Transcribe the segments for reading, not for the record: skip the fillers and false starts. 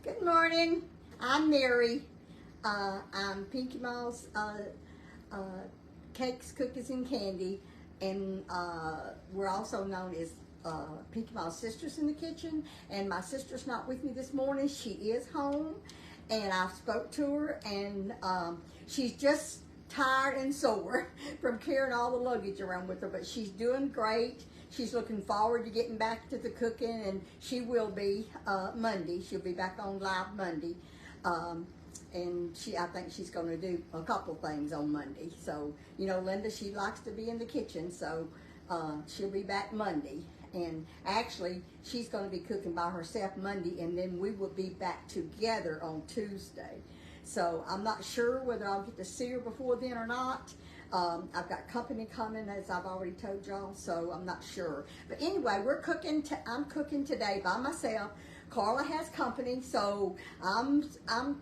Good morning. I'm Mary. I'm Pinky Mouse Cakes, Cookies, and Candy, and we're also known as Pinky Mouse Sisters in the Kitchen. And my sister's not with me this morning. She is home, and I spoke to her, and she's just tired and sore from carrying all the luggage around with her, but she's doing great. She's looking forward to getting back to the cooking, and she will be Monday. She'll be back on live Monday. And I think she's going to do a couple things on Monday. So, you know, Linda, she likes to be in the kitchen, so she'll be back Monday. And actually, she's going to be cooking by herself Monday, and then we will be back together on Tuesday. So I'm not sure whether I'll get to see her before then or not. I've got company coming, as I've already told y'all, so I'm not sure. But anyway, I'm cooking today by myself. Carla has company, so I'm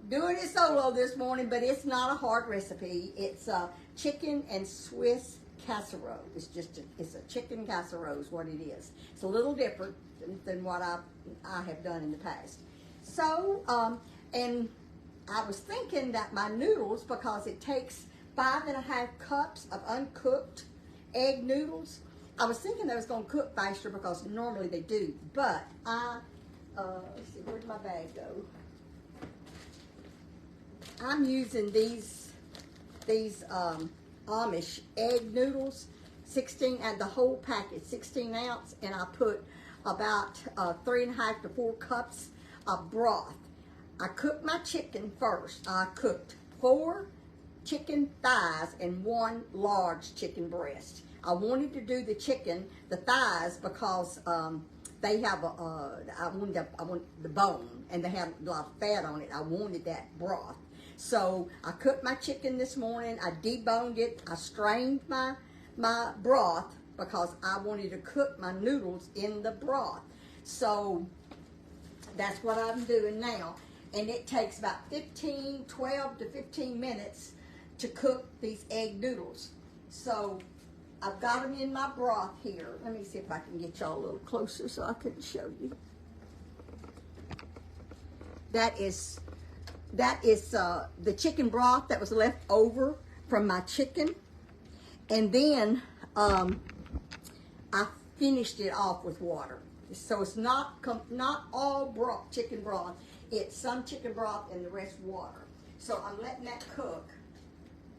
doing it solo this morning, but it's not a hard recipe. It's chicken and Swiss casserole. It's a chicken casserole is what it is. It's a little different than what I have done in the past. So, and I was thinking that my noodles, because it takes 5.5 cups of uncooked egg noodles, I was thinking they was going to cook faster because normally they do, but let's see, where did my bag go? I'm using these Amish egg noodles, 16, and the whole packet, 16 ounce, and I put about 3.5 to 4 cups of broth. I cooked my chicken first. I cooked 4 chicken thighs and 1 large chicken breast. I wanted to do the thighs, because they have I want the bone, and they have a lot of fat on it. I wanted that broth. So I cooked my chicken this morning. I deboned it. I strained my broth because I wanted to cook my noodles in the broth. So that's what I'm doing now. And it takes about 12 to 15 minutes to cook these egg noodles. So I've got them in my broth here. Let me see if I can get y'all a little closer so I can show you. That is the chicken broth that was left over from my chicken. And then I finished it off with water. So it's not all broth, chicken broth. It's some chicken broth and the rest water. So I'm letting that cook.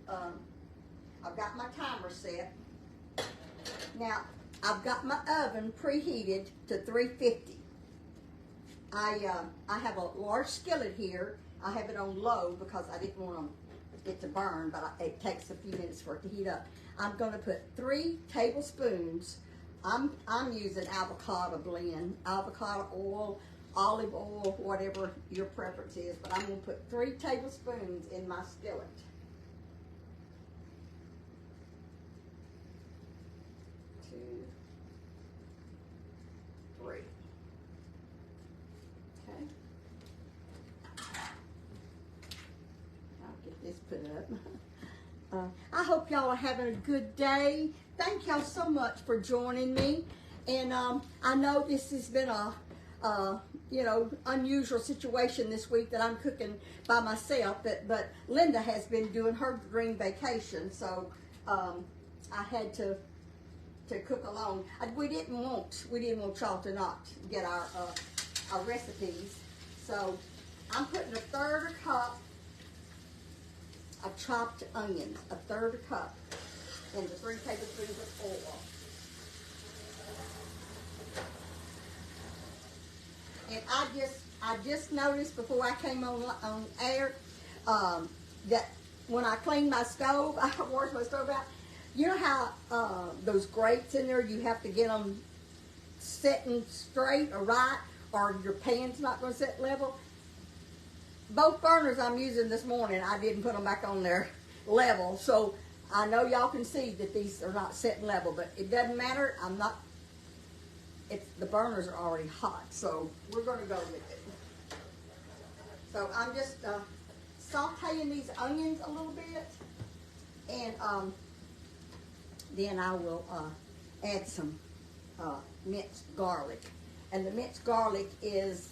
I've got my timer set. Now, I've got my oven preheated to 350. I have a large skillet here. I have it on low because I didn't want it to burn, but it takes a few minutes for it to heat up. I'm going to put 3 tablespoons. I'm using avocado blend, avocado oil, olive oil, whatever your preference is, but I'm going to put 3 tablespoons in my skillet. 2, 3. Okay. I'll get this put up. I hope y'all are having a good day. Thank y'all so much for joining me. And I know this has been a you know, unusual situation this week that I'm cooking by myself, but Linda has been doing her green vacation, so I had to cook alone. We didn't want y'all to not get our recipes, so I'm putting 1/3 cup of chopped onions, 1/3 cup, into 3 tablespoons of oil. And I just noticed before I came on air that when I cleaned my stove, I washed my stove out. You know how those grates in there, you have to get them setting straight or right, or your pan's not going to set level. Both burners I'm using this morning, I didn't put them back on their level, so I know y'all can see that these are not setting level, but it doesn't matter. The burners are already hot, so we're going to go with it. So I'm just sauteing these onions a little bit, and then I will add some minced garlic. And the minced garlic is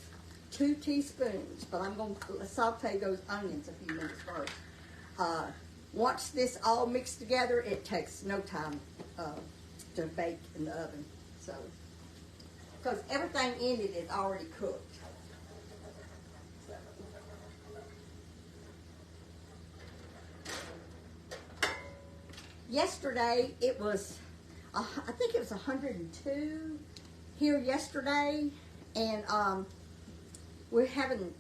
2 teaspoons, but I'm going to saute those onions a few minutes first. Once this all mixed together, it takes no time to bake in the oven. So, because everything in it is already cooked. Yesterday, it was, I think it was 102 here yesterday, and we're having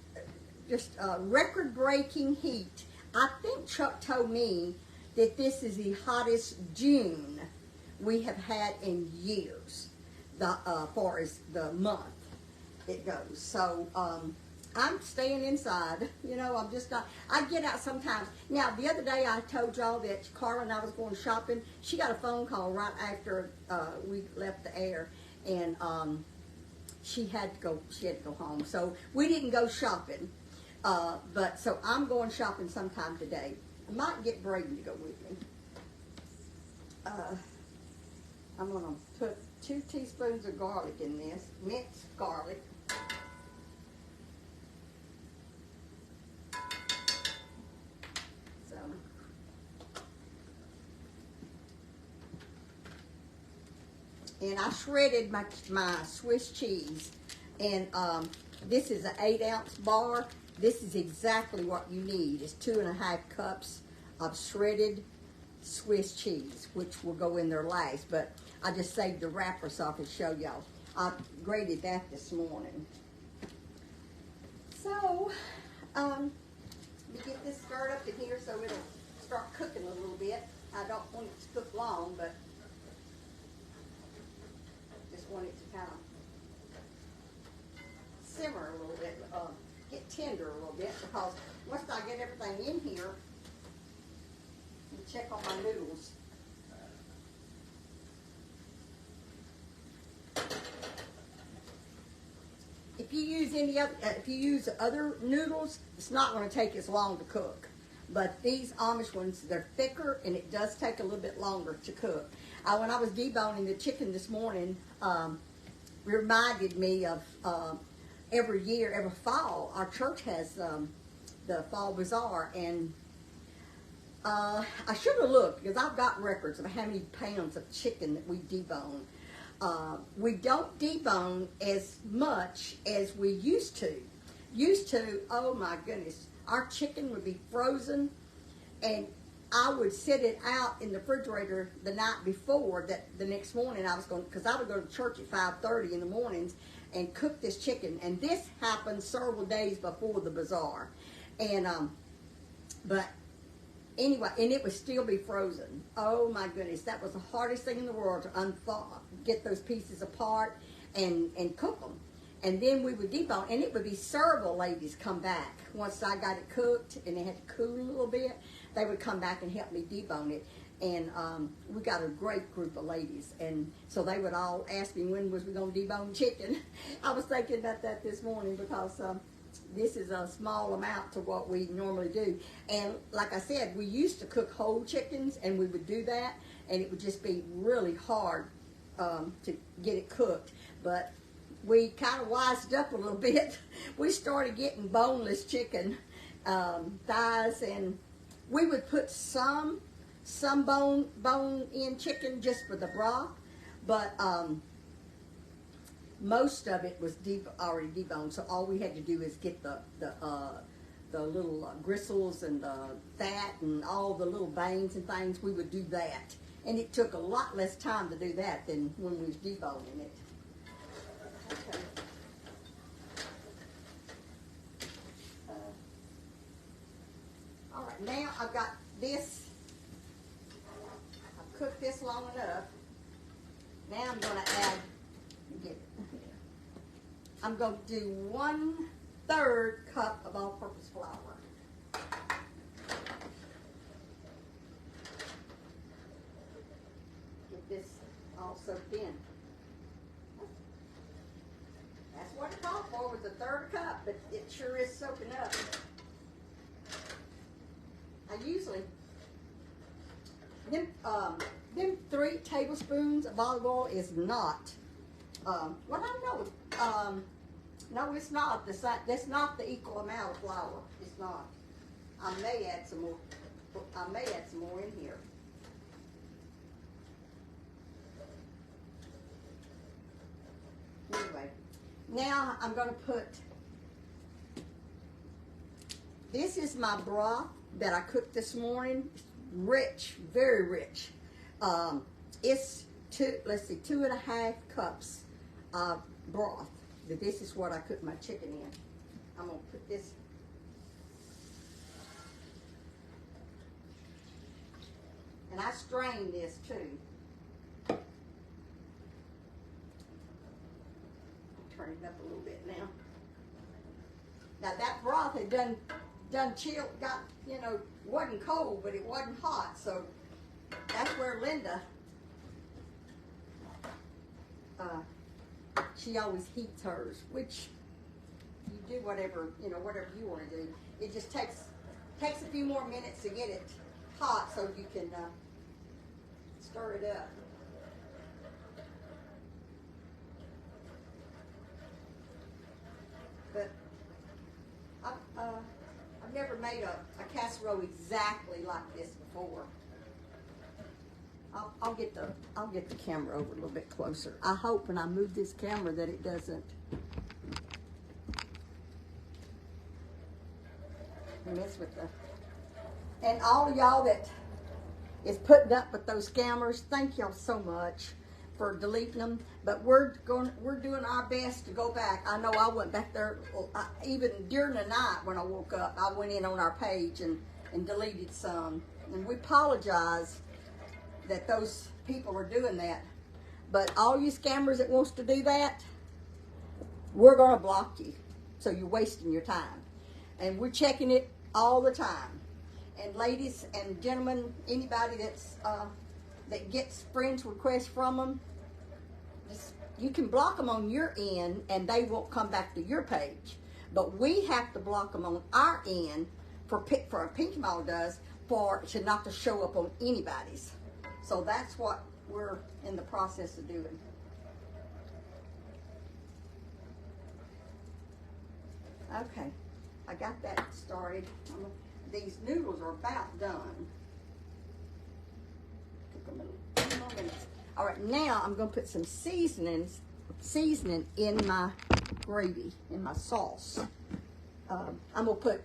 just record-breaking heat. I think Chuck told me that this is the hottest June we have had in years, far as the month it goes. So, I'm staying inside. You know, I'm just not. I get out sometimes. Now, the other day I told y'all that Carla and I was going shopping. She got a phone call right after we left the air, and she had to go. She had to go home. So we didn't go shopping. But so I'm going shopping sometime today. I might get Braden to go with me. I'm gonna put 2 teaspoons of garlic in this, minced garlic. And I shredded my Swiss cheese, and this is an 8-ounce bar. This is exactly what you need. It's 2.5 cups of shredded Swiss cheese, which will go in there last, but I just saved the wrapper so I could show y'all. I grated that this morning. So, let me get this stirred up in here so it'll start cooking a little bit. I don't want it to cook long, but just want it to kind of simmer a little bit, get tender a little bit, because once I get everything in here, let me check on my noodles. If you use other noodles, it's not going to take as long to cook. But these Amish ones, they're thicker, and it does take a little bit longer to cook. When I was deboning the chicken this morning, reminded me of every year, every fall, our church has the fall bazaar, and I should have looked, because I've got records of how many pounds of chicken that we debone. We don't debone as much as we used to. Oh my goodness, our chicken would be frozen, and I would set it out in the refrigerator the night before, that the next morning because I would go to church at 5:30 in the mornings and cook this chicken. And this happened several days before the bazaar. And, but anyway, and it would still be frozen. Oh my goodness, that was the hardest thing in the world to unthaw, get those pieces apart and cook them. And then we would debone, and it would be several ladies come back. Once I got it cooked and it had to cool a little bit, they would come back and help me debone it. And we got a great group of ladies. And so they would all ask me, when was we going to debone chicken? I was thinking about that this morning, because this is a small amount to what we normally do. And like I said, we used to cook whole chickens, and we would do that, and it would just be really hard to get it cooked. But we kind of wised up a little bit. We started getting boneless chicken thighs, and we would put some bone-in chicken just for the broth, but most of it was already deboned. So all we had to do is get the little gristles and the fat and all the little veins and things. We would do that, and it took a lot less time to do that than when we was deboning it. Okay. All right, now I've got this. I've cooked this long enough. Now I'm going to add, I'm going to do 1/3 cup of all-purpose flour. Get this all soaked in. That's what it called for, was 1/3 cup, but it sure is soaking up. I usually, them 3 tablespoons of olive oil is not, well, I don't know, No, it's not. That's not the equal amount of flour. It's not. I may add some more. I may add some more in here. Anyway, now I'm going to put. This is my broth that I cooked this morning. Rich, very rich. It's 2.5 cups of broth. This is what I cooked my chicken in. I'm gonna put this. And I strained this too. Turn it up a little bit now. Now that broth had done chilled, wasn't cold, but it wasn't hot. So that's where Linda, she always heats hers, which you do whatever you want to do. It just takes a few more minutes to get it hot so you can stir it up. But I've never made a casserole exactly like this before. I'll get the camera over a little bit closer. I hope when I move this camera that it doesn't mess with the. And all of y'all that is putting up with those scammers, thank y'all so much for deleting them. But we're doing our best to go back. I know I went back there even during the night when I woke up. I went in on our page and deleted some, and we apologize that those people are doing that. But all you scammers that wants to do that, we're gonna block you. So you're wasting your time. And we're checking it all the time. And ladies and gentlemen, anybody that gets friends requests from them, you can block them on your end and they won't come back to your page. But we have to block them on our end for Pinky Mall does for it not to show up on anybody's. So that's what we're in the process of doing. Okay, I got that started. These noodles are about done. Took them a few more minutes. All right, now I'm going to put some seasoning in my gravy, in my sauce. I'm going to put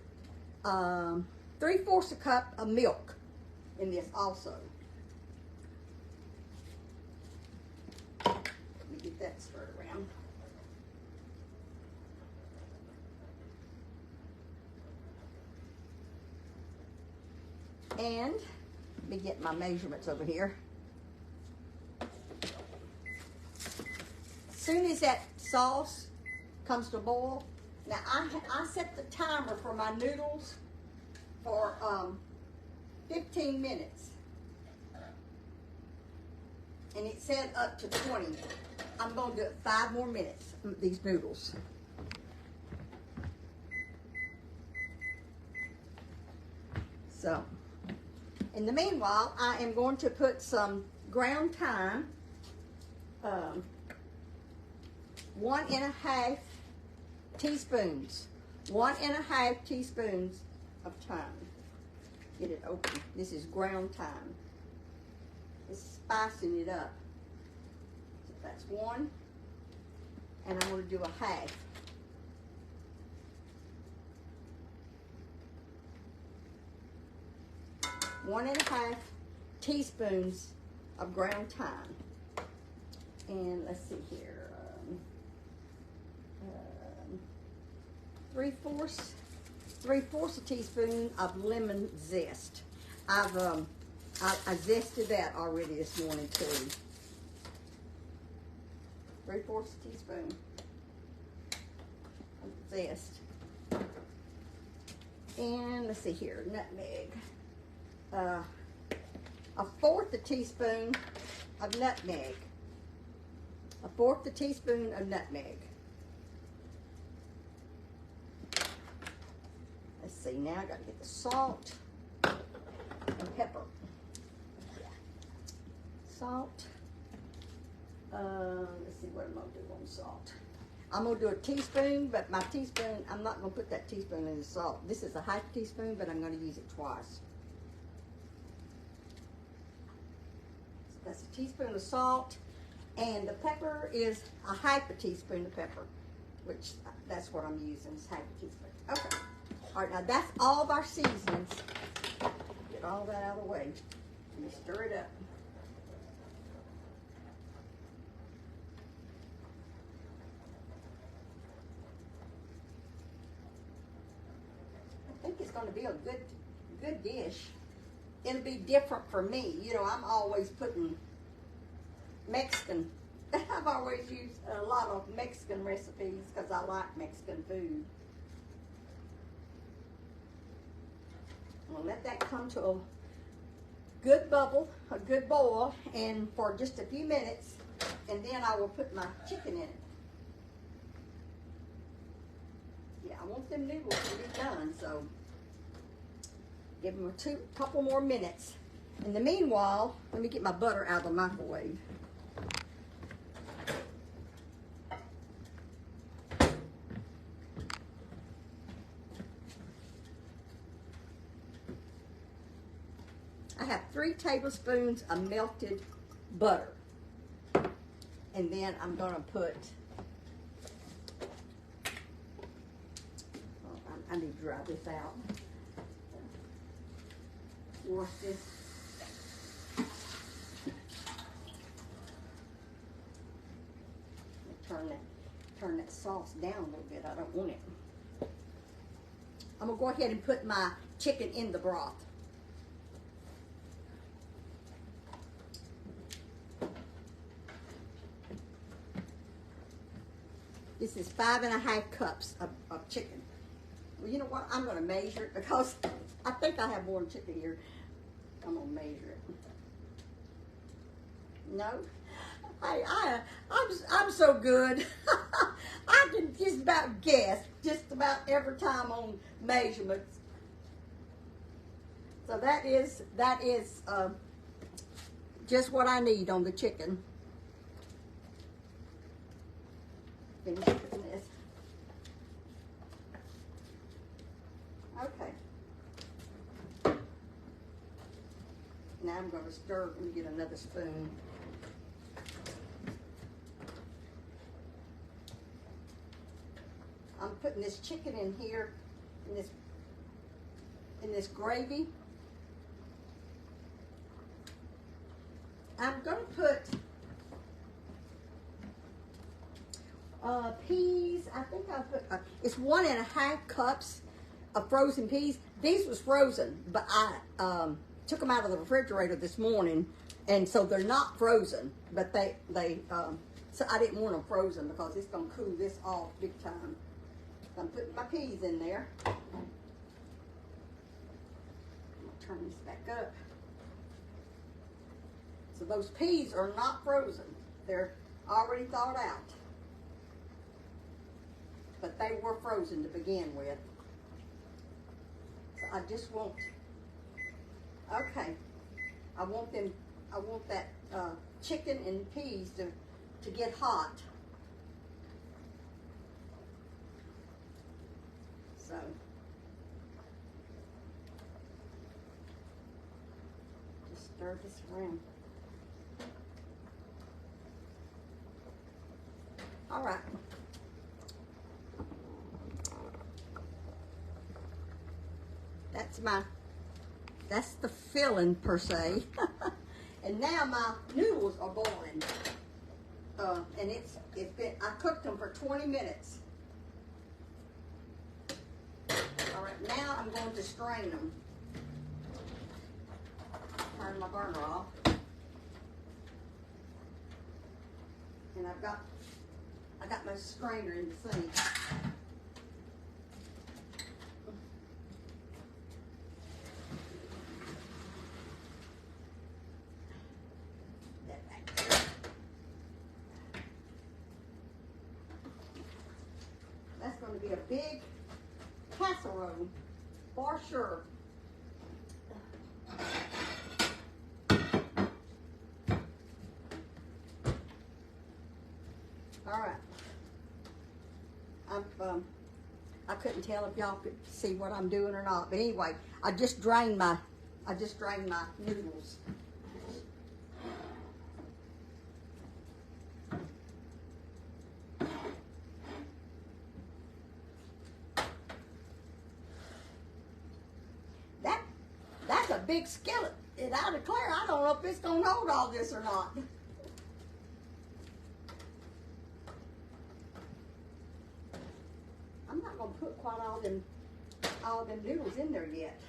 3/4 cup of milk in this also. Let me get that stirred around. And let me get my measurements over here. As soon as that sauce comes to boil, now I set the timer for my noodles for 15 minutes. And it said up to 20. I'm going to do it 5 more minutes, these noodles. So, in the meanwhile, I am going to put some ground thyme, 1.5 teaspoons, 1.5 teaspoons of thyme. Get it open. This is ground thyme. It's spicing it up. So that's 1, and I'm going to do a half. One and a half teaspoons of ground thyme. And let's see here. 3/4 a teaspoon of lemon zest. I zested that already this morning too. 3/4 teaspoon of zest. And let's see here, nutmeg. 1/4 teaspoon of nutmeg. 1/4 teaspoon of nutmeg. Let's see, now I gotta get the salt and pepper. Salt. Let's see what I'm gonna do on salt. I'm gonna do a teaspoon, but my teaspoon, I'm not gonna put that teaspoon in the salt. This is a half teaspoon, but I'm gonna use it twice. So that's a teaspoon of salt, and the pepper is a half a teaspoon of pepper, which that's what I'm using, is half a teaspoon. Okay, all right, now that's all of our seasonings. Get all that out of the way. Let me stir it up. I think it's going to be a good dish. It'll be different for me. You know, I'm always putting Mexican. I've always used a lot of Mexican recipes because I like Mexican food. I'm going to let that come to a good bubble, a good boil, and for just a few minutes, and then I will put my chicken in it. Yeah, I want them noodles to be done, so give them a couple more minutes. In the meanwhile, let me get my butter out of the microwave. I have 3 tablespoons of melted butter. And then I'm going to put, I need to dry this out. Wash this. Turn that sauce down a little bit. I don't want it. I'm going to go ahead and put my chicken in the broth. This is 5½ cups of chicken. Well, you know what? I'm going to measure it because I think I have more chicken here. I'm going to measure it. No? I'm so good. I can just about guess just about every time on measurements. So that is just what I need on the chicken. Finish cooking this. Okay. Now I'm going to stir and get another spoon. I'm putting this chicken in here, in this gravy. I'm going to put peas. I think I'll put, it's 1½ cups of frozen peas. These was frozen, but I took them out of the refrigerator this morning, and so they're not frozen, but so I didn't want them frozen because it's going to cool this off big time. So I'm putting my peas in there. I'm going to turn this back up. So those peas are not frozen. They're already thawed out. But they were frozen to begin with. So I just want, okay, I want that chicken and peas to get hot. So, just stir this around. All right. That's the filling per se. And now my noodles are boiling. And I cooked them for 20 minutes. All right, now I'm going to strain them. Turn my burner off. And I got my strainer in the sink. That's going to be a big casserole for sure. All right. I couldn't tell if y'all could see what I'm doing or not. But anyway, I just drained my noodles. That's a big skillet. And I declare, I don't know if it's gonna hold all this or not. I'm not gonna put quite all them noodles in there yet.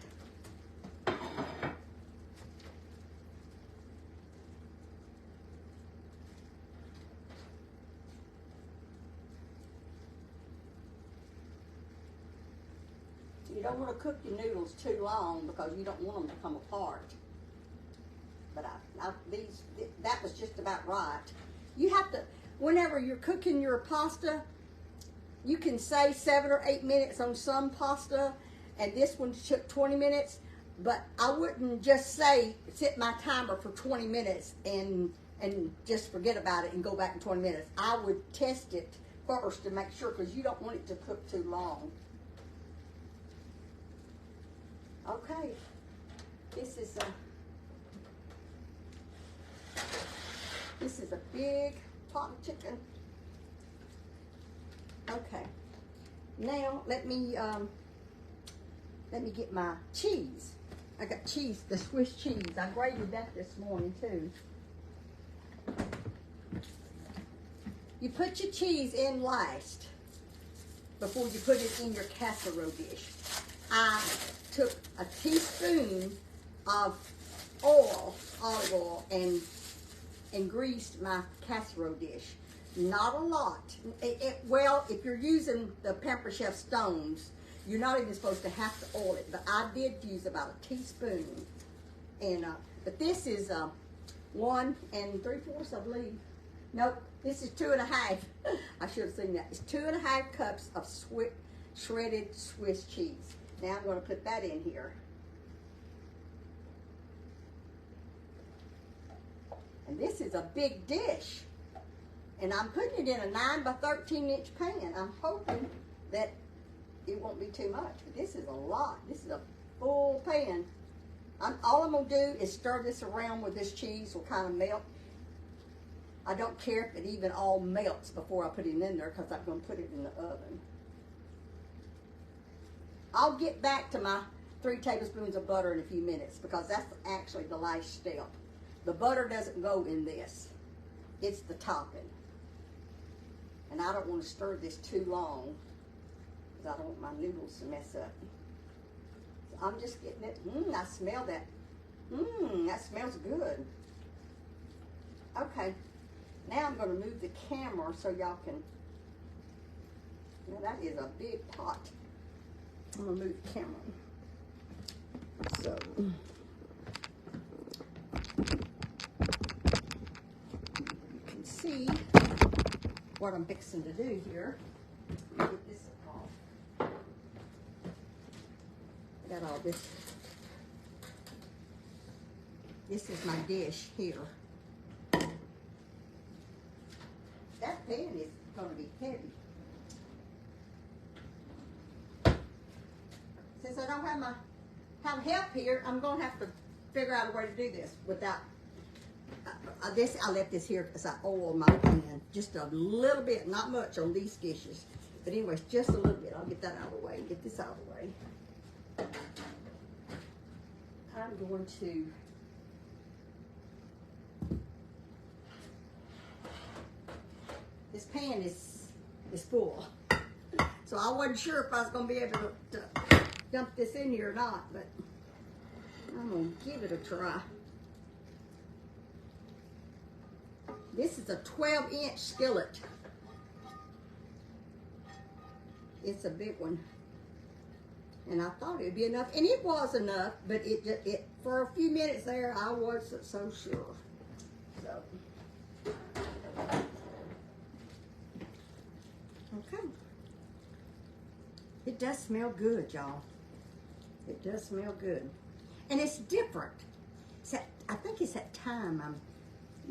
You don't want to cook your noodles too long because you don't want them to come apart. But that was just about right. You have to, whenever you're cooking your pasta, you can say 7 or 8 minutes on some pasta, and this one took 20 minutes, but I wouldn't just say, set my timer for 20 minutes and just forget about it and go back in 20 minutes. I would test it first to make sure, because you don't want it to cook too long. Okay, this is a big pot of chicken. Okay, now let me get my cheese. I got cheese, the Swiss cheese. I grated that this morning too. You put your cheese in last before you put it in your casserole dish. I took a teaspoon of olive oil, and greased my casserole dish. Not a lot. Well, if you're using the Pamper Chef stones, you're not even supposed to have to oil it. But I did use about a teaspoon. And but this is 1 3/4, I believe. Nope, this is 2 1/2. I should have seen that. It's 2 1/2 cups of shredded Swiss cheese. Now I'm going to put that in here. And this is a big dish. And I'm putting it in a 9 by 13 inch pan. I'm hoping that it won't be too much. But this is a lot. This is a full pan. All I'm going to do is stir this around with this cheese will kind of melt. I don't care if it even all melts before I put it in there, because I'm going to put it in the oven. I'll get back to my 3 tablespoons of butter in a few minutes, because that's actually the last step. The butter doesn't go in this. It's the topping. And I don't want to stir this too long, because I don't want my noodles to mess up. So I'm just getting it. I smell that. That smells good. Okay. Now I'm going to move the camera so y'all can. Now that is a big pot. I'm going to move the camera. So. You can see what I'm fixing to do here. Let me get this off. I got all this. This is my dish here. That pan is going to be heavy. Since I don't have help here, I'm going to have to figure out a way to do this without I left this here because I oiled my pan just a little bit, not much on these dishes. But anyways, just a little bit. I'll get that out of the way, get this out of the way. I'm going to this pan is full. So I wasn't sure if I was going to be able to dump this in here or not, but I'm going to give it a try. This is a 12-inch skillet. It's a big one. And I thought it would be enough, and it was enough, but it for a few minutes there, I wasn't so sure. So, okay. It does smell good, y'all. It does smell good. And it's different. I think it's that thyme.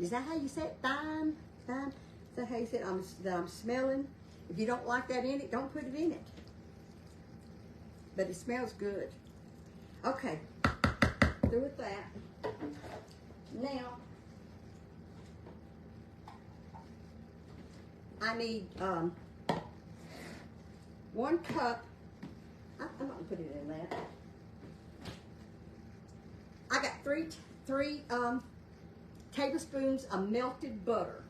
Is that how you say it? Thyme? Thyme? Is that how you say it? That I'm smelling? If you don't like that in it, don't put it in it. But it smells good. Okay, through with that. Now, I need 1 cup. I'm not gonna put it in that. I got three tablespoons of melted butter.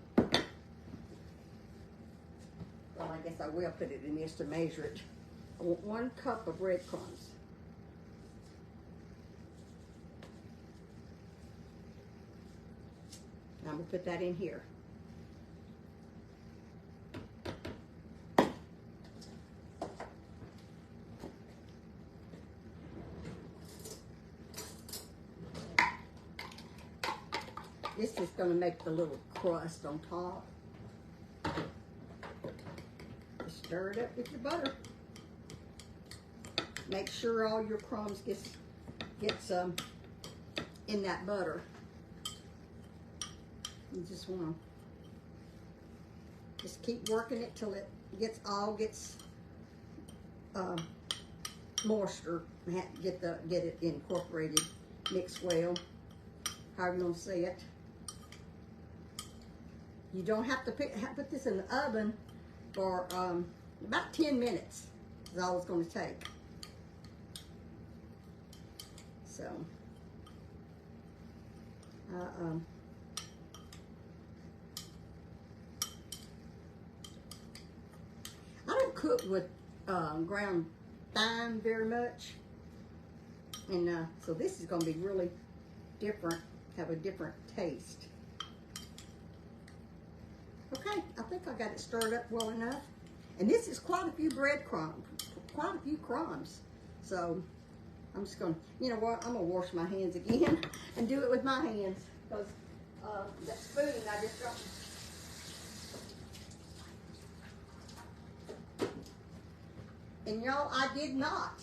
Well, I guess I will put it in this to measure it. I want 1 cup of breadcrumbs. I'm gonna put that in here. This is going to make the little crust on top. Stir it up with your butter. Make sure all your crumbs gets in that butter. You just want to just keep working it till it gets moisture. Get it incorporated, mixed well. However you want to say it. You don't have to put this in the oven for about 10 minutes is all it's going to take. So, I don't cook with ground thyme very much. And so this is going to be really different, have a different taste. Okay, I think I got it stirred up well enough. And this is quite a few crumbs. So I'm just gonna, you know what, I'm gonna wash my hands again and do it with my hands. Because that spoon I just dropped. And y'all, I did not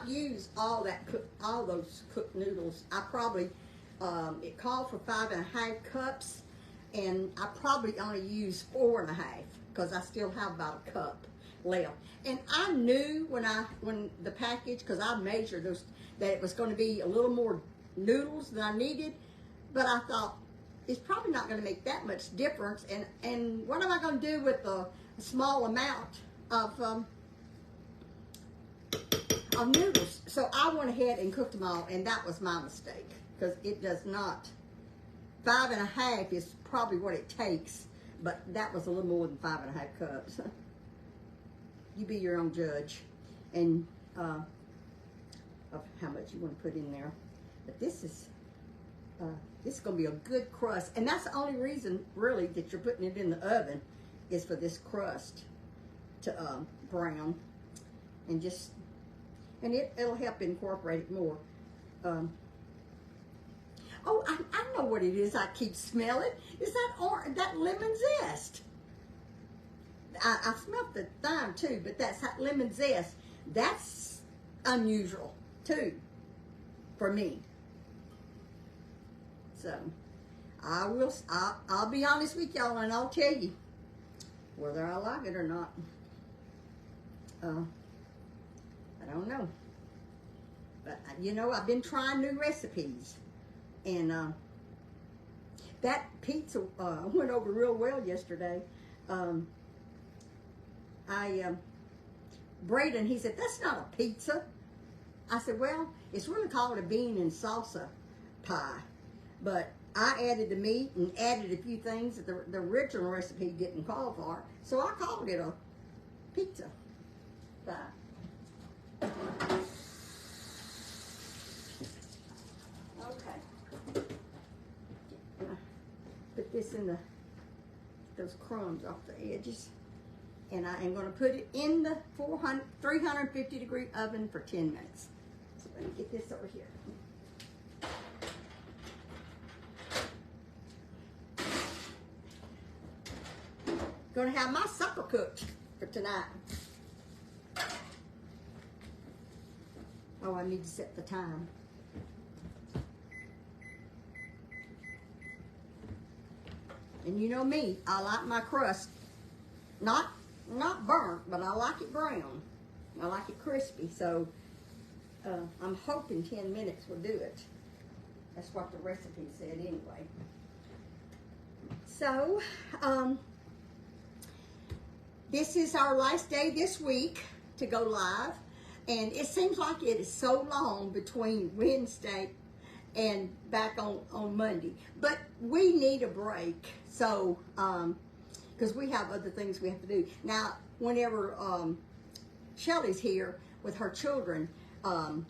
use all those cooked noodles. I probably, it called for 5.5 cups, and I probably only used 4.5 because I still have about a cup left. And I knew when the package, because I measured those, that it was going to be a little more noodles than I needed, but I thought it's probably not going to make that much difference. And what am I going to do with a small amount of noodles? So I went ahead and cooked them all, and that was my mistake, because it does not. 5.5 is probably what it takes, but that was a little more than 5.5 cups. You be your own judge, and of how much you want to put in there. But this is going to be a good crust, and that's the only reason really that you're putting it in the oven is for this crust to brown, and it'll help incorporate it more. Oh, I know what it is. I keep smelling. Is that lemon zest? I smelled the thyme too, but that's lemon zest. That's unusual too for me. So I'll be honest with y'all, and I'll tell you whether I like it or not. I don't know, but you know, I've been trying new recipes, and that pizza went over real well yesterday. Braden, he said, "That's not a pizza." I said, "Well, it's really called a bean and salsa pie, but I added the meat and added a few things that the original recipe didn't call for, so I called it a pizza pie." Okay. Put this in those crumbs off the edges. And I am going to put it in the 350 degree oven for 10 minutes. So let me get this over here. Going to have my supper cooked for tonight. Oh, I need to set the time. And you know me, I like my crust not burnt, but I like it brown. I like it crispy. So I'm hoping 10 minutes will do it. That's what the recipe said anyway. So this is our last day this week to go live. And it seems like it is so long between Wednesday and back on Monday. But we need a break. So, because we have other things we have to do. Now, whenever Shelly's here with her children, I'll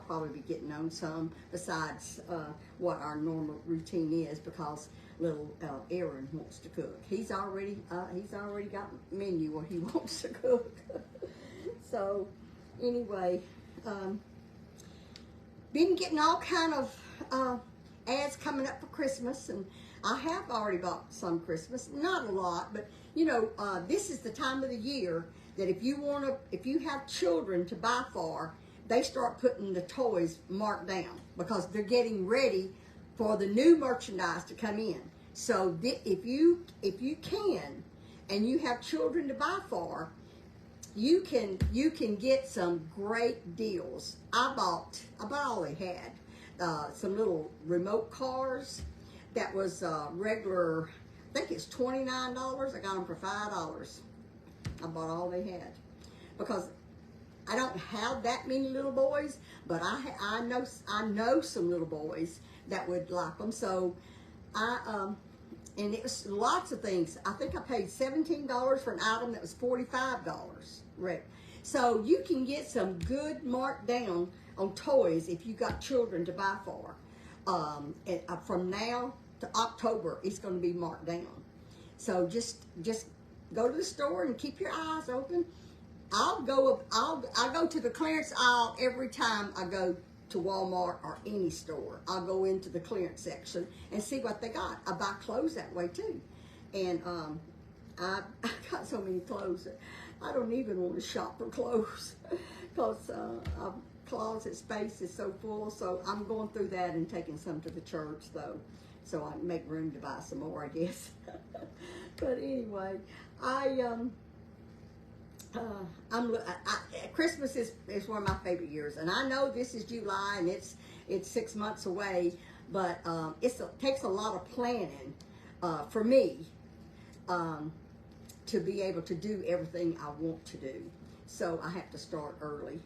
probably be getting on some besides what our normal routine is, because little Aaron wants to cook. He's already got a menu what he wants to cook. So anyway, been getting all kind of ads coming up for Christmas, and I have already bought some Christmas, not a lot, but you know, this is the time of the year that if you have children to buy for, they start putting the toys marked down because they're getting ready for the new merchandise to come in. So if you can, and you have children to buy for, you can get some great deals. I bought all they had. Some little remote cars that was regular, I think it's $29. I got them for $5. I bought all they had because I don't have that many little boys, but I know some little boys that would like them. So and it was lots of things. I think I paid $17 for an item that was $45. Right. So you can get some good marked down on toys if you got children to buy for. From now to October, it's going to be marked down. So just go to the store and keep your eyes open. I go to the clearance aisle every time I go to Walmart or any store. I'll go into the clearance section and see what they got. I buy clothes that way too. And I got so many clothes that I don't even want to shop for clothes because closet space is so full. So I'm going through that and taking some to the church though, so I can make room to buy some more, I guess. But anyway, Christmas is one of my favorite years, and I know this is July and it's 6 months away, but it takes a lot of planning for me to be able to do everything I want to do. So I have to start early,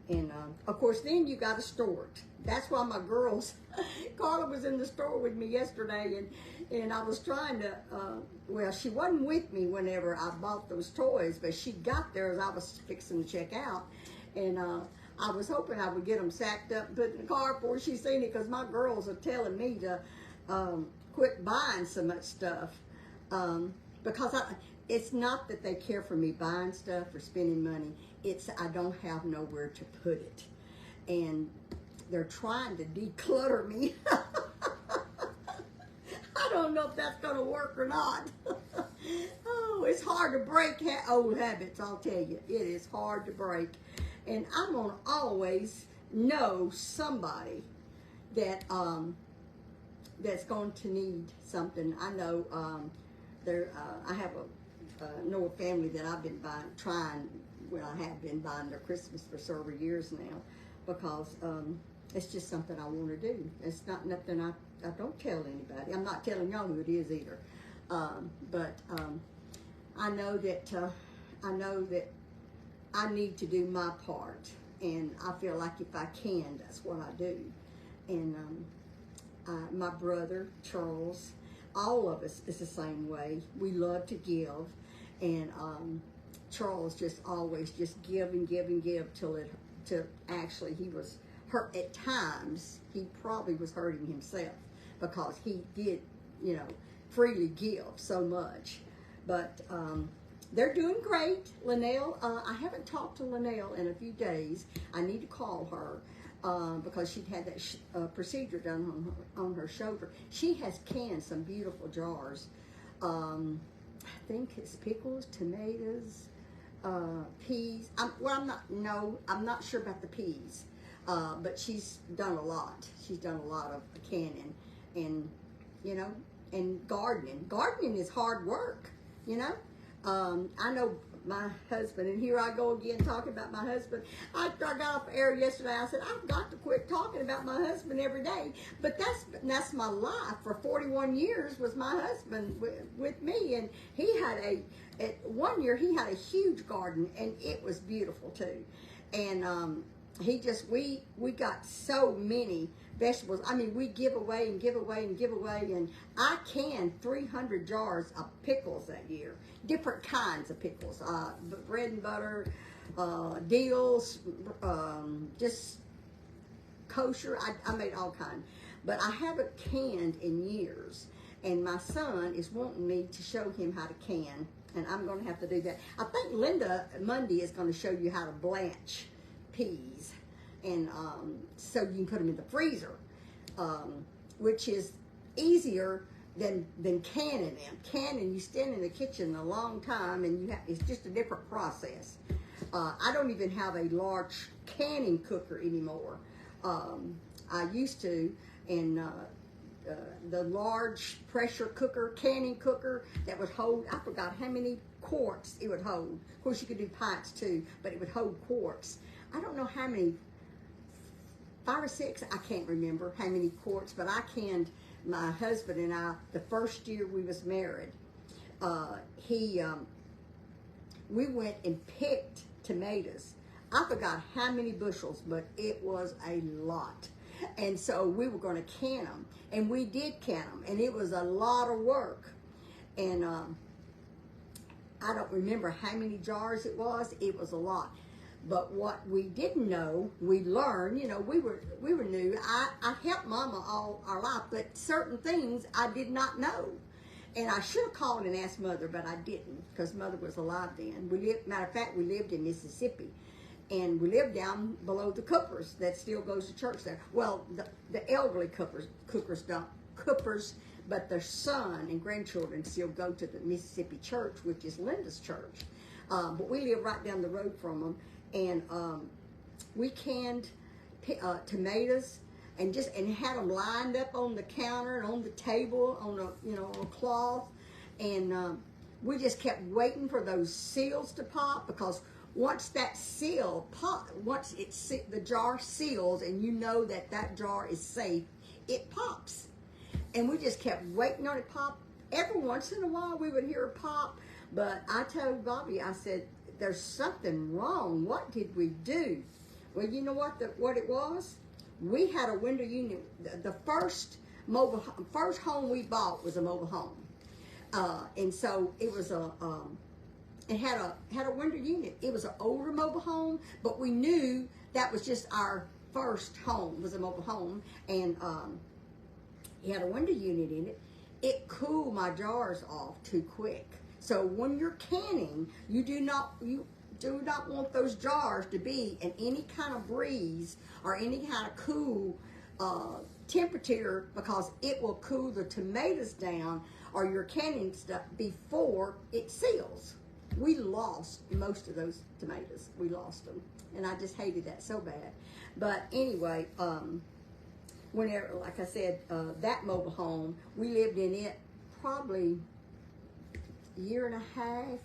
and of course then you got to store it. That's why my girls, Carla was in the store with me yesterday, and I was trying to, well, she wasn't with me whenever I bought those toys, but she got there as I was fixing to check out, and I was hoping I would get them sacked up and put in the car before she seen it, because my girls are telling me to quit buying so much stuff, because it's not that they care for me buying stuff or spending money, it's I don't have nowhere to put it, and they're trying to declutter me. I don't know if that's going to work or not. Oh, it's hard to break old habits, I'll tell you. It is hard to break. And I'm going to always know somebody that that's going to need something. I know I have know a family that I've been I have been buying their Christmas for several years now, because it's just something I want to do. It's not nothing I don't tell anybody. I'm not telling y'all who it is either. But I know that I need to do my part, and I feel like if I can, that's what I do. And my brother Charles, all of us is the same way. We love to give, and Charles just always just give and give and give till actually he was hurt at times. He probably was hurting himself because he did, freely give so much. But they're doing great. Linnell, I haven't talked to Linnell in a few days. I need to call her because she'd had that procedure done on her shoulder. She has canned some beautiful jars. I think it's pickles, tomatoes, peas. I'm not sure about the peas. But she's done a lot. She's done a lot of canning, and and gardening. Gardening is hard work, you know. I know my husband, and here I go again talking about my husband. After I got off air yesterday, I said, I've got to quit talking about my husband every day. But that's my life. For 41 years was my husband with me, and he had one year he had a huge garden, and it was beautiful too. And we got so many vegetables. I mean, we give away and give away and give away, and I canned 300 jars of pickles that year. Different kinds of pickles, bread and butter, deals, just kosher. I made all kinds, but I haven't canned in years. And my son is wanting me to show him how to can, and I'm going to have to do that. I think Linda Monday is going to show you how to blanch peas, and so you can put them in the freezer, which is easier than canning them. Canning, you stand in the kitchen a long time, and it's just a different process. I don't even have a large canning cooker anymore. I used to, and the large pressure cooker, canning cooker that would hold, I forgot how many quarts it would hold. Of course, you could do pints too, but it would hold quarts. I don't know how many, 5 or 6, I can't remember how many quarts, but I canned my husband and I the first year we was married. We went and picked tomatoes. I forgot how many bushels, but it was a lot. And so we were going to can them, and we did can them, and it was a lot of work. And I don't remember how many jars it was. It was a lot. But what we didn't know, we learned. You know, we were new. I helped Mama all our life, but certain things I did not know. And I should have called and asked Mother, but I didn't, because Mother was alive then. Matter of fact, we lived in Mississippi, and we lived down below the Coopers that still goes to church there. Well, the elderly Coopers don't, but their son and grandchildren still go to the Mississippi church, which is Linda's church. But we live right down the road from them, and we canned tomatoes, and had them lined up on the counter and on the table on a cloth, and we just kept waiting for those seals to pop, because once that seal pop, the jar seals, and you know that jar is safe, it pops. And we just kept waiting on it to pop. Every once in a while we would hear a pop, but I told Bobby, I said, there's something wrong. What did we do? Well, you know what it was? We had a window unit. The first home we bought was a mobile home, and so it was it had a window unit. It was an older mobile home, but we knew that was just our first home, was a mobile home, and it had a window unit in it. It cooled my jars off too quick. So when you're canning, you do not want those jars to be in any kind of breeze or any kind of cool temperature, because it will cool the tomatoes down or your canning stuff before it seals. We lost most of those tomatoes. We lost them, and I just hated that so bad. But anyway, whenever, like I said, that mobile home, we lived in it probably a year and a half,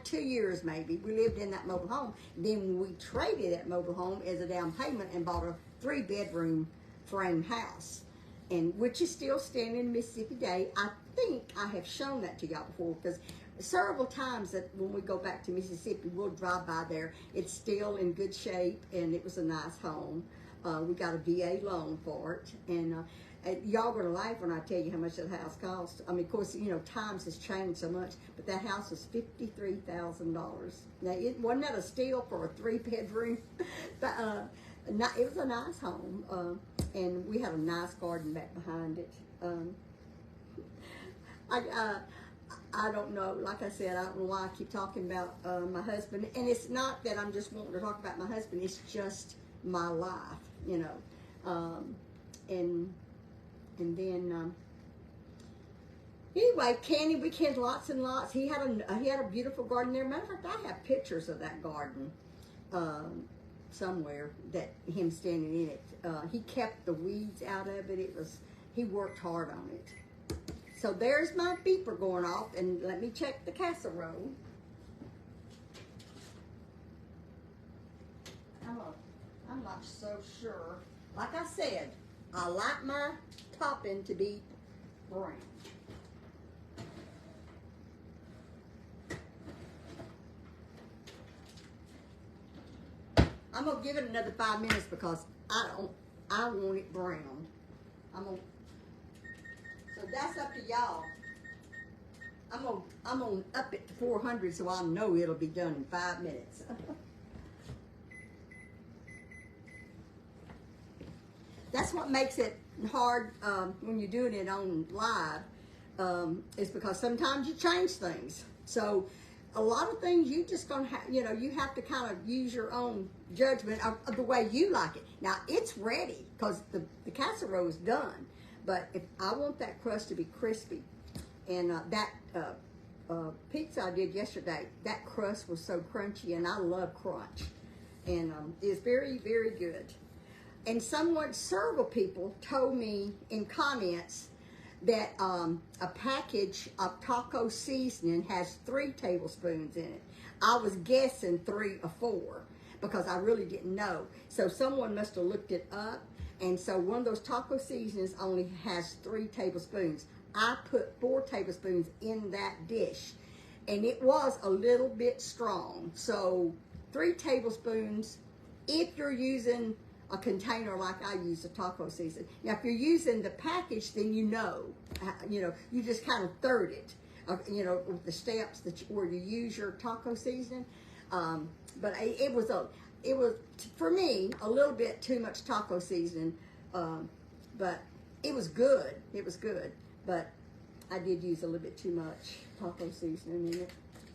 2 years maybe. We lived in that mobile home. Then we traded that mobile home as a down payment and bought a 3-bedroom frame house, and which is still standing in Mississippi today. I think I have shown that to y'all before, because several times that when we go back to Mississippi, we'll drive by there. It's still in good shape, and it was a nice home. We got a VA loan for it, and y'all gonna laugh when I tell you how much that house cost. I mean, of course, times has changed so much, but that house was $53,000. Now, it wasn't that a steal for a 3-bedroom, but it was a nice home, and we had a nice garden back behind it. I don't know, like I said, I don't know why I keep talking about my husband, and it's not that I'm just wanting to talk about my husband, it's just my life, and then anyway, canning, we canned lots and lots. He had a beautiful garden there. Matter of fact, I have pictures of that garden somewhere, that him standing in it. He kept the weeds out of it. He worked hard on it. So there's my beeper going off, and let me check the casserole. I'm not so sure. Like I said, I like my topping to be brown. I'm gonna give it another 5 minutes because I want it brown. So that's up to y'all. I'm gonna up it to 400 so I know it'll be done in 5 minutes. That's what makes it hard when you're doing it on live, is because sometimes you change things. So a lot of things you just gonna have, you have to kind of use your own judgment of the way you like it. Now it's ready because the casserole is done, but if I want that crust to be crispy, and that pizza I did yesterday, that crust was so crunchy, and I love crunch, and it's very, very good. And several people told me in comments that a package of taco seasoning has 3 tablespoons in it. I was guessing 3 or 4 because I really didn't know. So someone must have looked it up, and so one of those taco seasonings only has 3 tablespoons. I put 4 tablespoons in that dish, and it was a little bit strong. So 3 tablespoons if you're using a container like I use a taco season. Now, if you're using the package, then you just kind of third it, with the steps where you use your taco seasoning. But it was for me a little bit too much taco seasoning, but it was good. It was good, but I did use a little bit too much taco seasoning in it.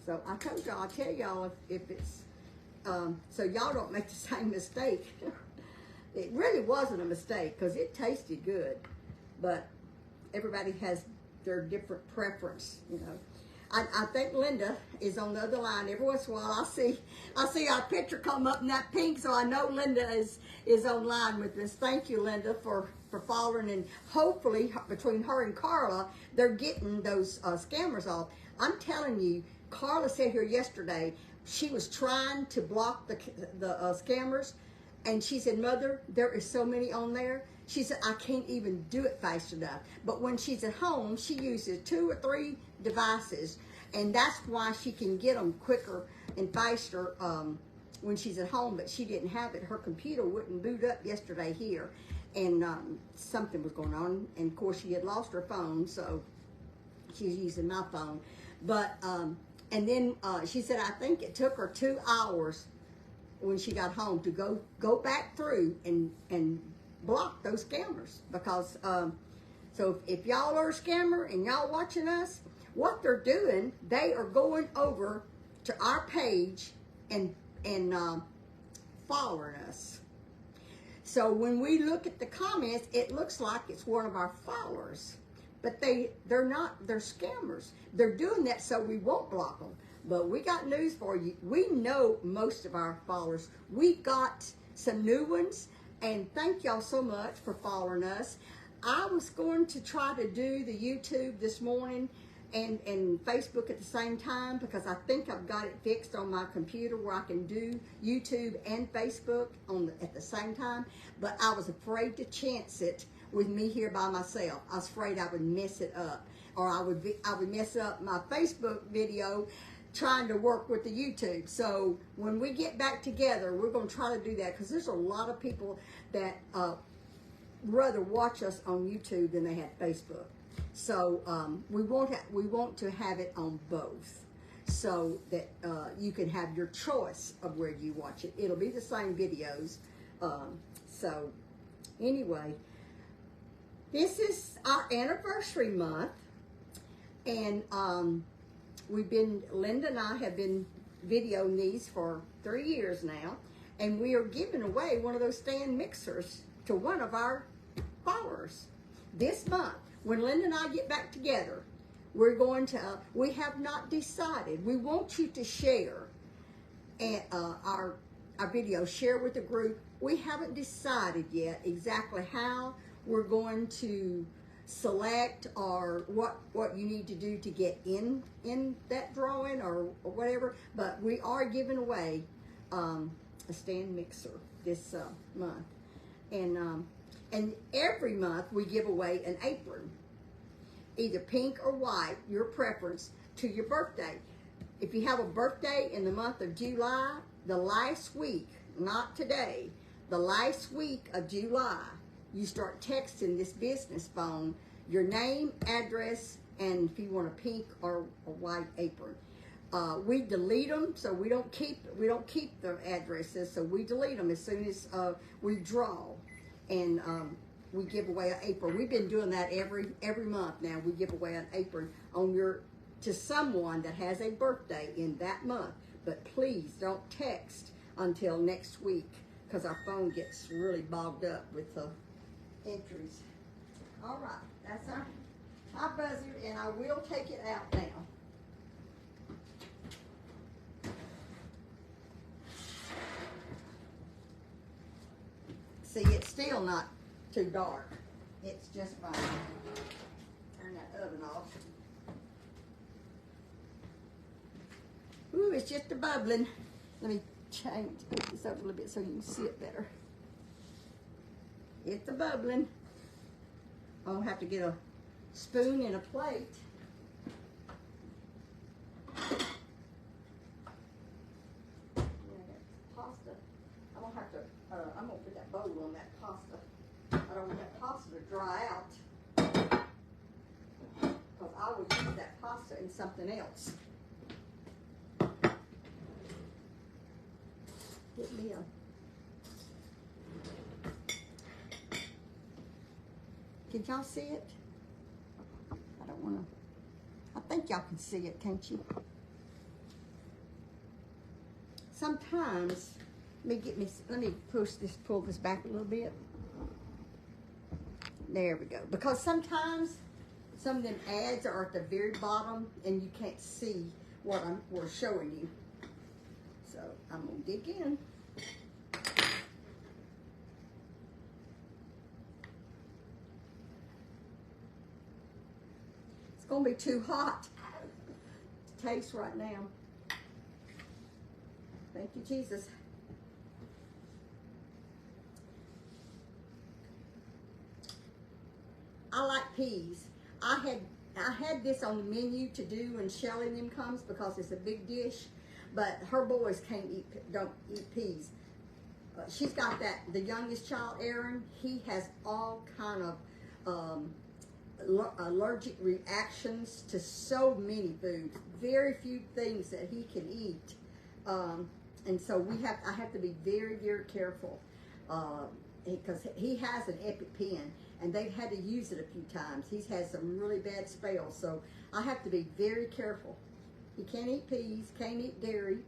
So I told y'all, I'll tell y'all if it's so y'all don't make the same mistake. It really wasn't a mistake because it tasted good, but everybody has their different preference, I think Linda is on the other line. Every once in a while, I see our picture come up in that pink, so I know Linda is online with us. Thank you, Linda, for following, and hopefully between her and Carla, they're getting those scammers off. I'm telling you, Carla said here yesterday she was trying to block the scammers. And she said, Mother, there is so many on there. She said, I can't even do it fast enough. But when she's at home, she uses 2 or 3 devices. And that's why she can get them quicker and faster when she's at home. But she didn't have it. Her computer wouldn't boot up yesterday here. And something was going on. And, of course, she had lost her phone. So she's using my phone. But, and then she said, I think it took her 2 hours when she got home to go back through and block those scammers, because so if y'all are a scammer and y'all watching us, what they're doing, they are going over to our page and following us. So when we look at the comments, it looks like it's one of our followers, but they're not. They're scammers. They're doing that so we won't block them. But we got news for you. We know most of our followers. We got some new ones, and thank y'all so much for following us. I was going to try to do the YouTube this morning and Facebook at the same time, because I think I've got it fixed on my computer where I can do YouTube and Facebook at the same time. But I was afraid to chance it with me here by myself. I was afraid I would mess it up, or I would mess up my Facebook video trying to work with the YouTube. So when we get back together, we're going to try to do that, because there's a lot of people that rather watch us on YouTube than they have Facebook. So we want to have it on both, so that you can have your choice of where you watch it. It'll be the same videos. So anyway, this is our anniversary month, and Linda and I have been videoing these for 3 years now, and we are giving away one of those stand mixers to one of our followers this month. When Linda and I get back together, we're going to, we have not decided. We want you to share our video, share with the group. We haven't decided yet exactly how we're going to select or what you need to do to get in that drawing or whatever. But we are giving away a stand mixer this month, and every month we give away an apron, either pink or white, your preference, to your birthday. If you have a birthday in the month of July, the last week, not today, the last week of July, you start texting this business phone your name, address, and if you want a pink or a white apron. We delete them, so we don't keep the addresses, so we delete them as soon as we draw, and we give away an apron. We've been doing that every month now. We give away an apron to someone that has a birthday in that month. But please don't text until next week, because our phone gets really bogged up with entries. All right, that's our buzzer, and I will take it out now. See, it's still not too dark. It's just fine. Turn that oven off. Ooh, it's just a bubbling. Let me put this over a little bit so you can see it better. It's a bubbling. I'll have to get a spoon and a plate. Pasta. I'm gonna have to. I'm gonna put that bowl on that pasta. I don't want that pasta to dry out, because I will use that pasta in something else. Get me a. Can y'all see it? I don't want to. I think y'all can see it, can't you? Sometimes, let me pull this back a little bit. There we go. Because sometimes some of them ads are at the very bottom and you can't see what we're showing you. So I'm gonna dig in. It's gonna be too hot to taste right now. Thank you, Jesus. I like peas. I had this on the menu to do when Shelly and them comes, because it's a big dish, but her boys don't eat peas. She's got the youngest child, Aaron. He has all kind of allergic reactions to so many foods. Very few things that he can eat, and so I have to be very, very careful, because he has an EpiPen, and they've had to use it a few times. He's had some really bad spells, so I have to be very careful. He can't eat peas, can't eat dairy.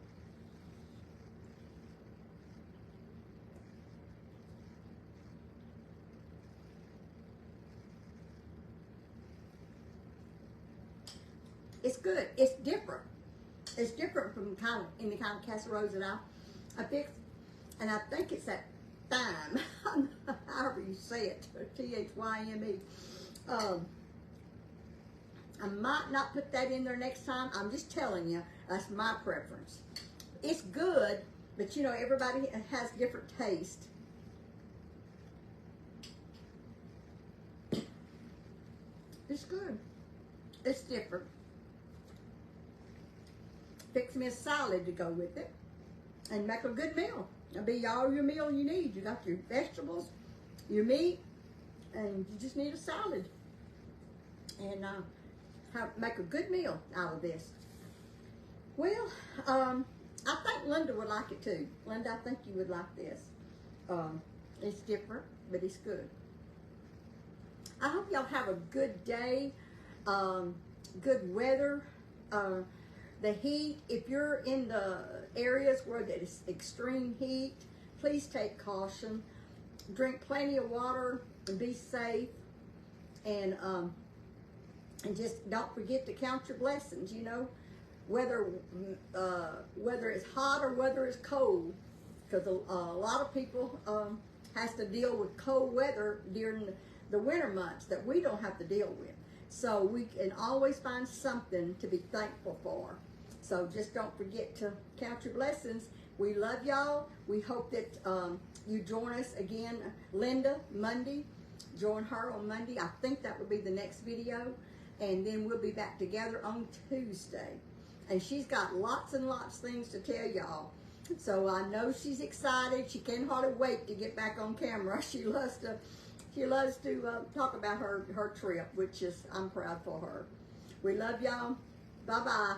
It's good. It's different. It's different from any kind of casseroles that I fix, and I think it's that thyme, however you say it, T-H-Y-M-E. I might not put that in there next time. I'm just telling you, that's my preference. It's good, but you know, everybody has different taste. It's good. It's different. Fix me a salad to go with it, and make a good meal. It'll be all your meal you need. You got your vegetables, your meat, and you just need a salad. And make a good meal out of this. Well, I think Linda would like it too. Linda, I think you would like this. It's different, but it's good. I hope y'all have a good day, good weather. The heat, if you're in the areas where there's extreme heat, please take caution. Drink plenty of water and be safe. And just don't forget to count your blessings, you know, whether it's hot or whether it's cold, because a lot of people has to deal with cold weather during the winter months that we don't have to deal with. So we can always find something to be thankful for. So just don't forget to count your blessings. We love y'all. We hope that you join us again, Linda, Monday. Join her on Monday. I think that will be the next video. And then we'll be back together on Tuesday. And she's got lots and lots of things to tell y'all. So I know she's excited. She can't hardly wait to get back on camera. She loves to talk about her trip, which is, I'm proud for her. We love y'all. Bye-bye.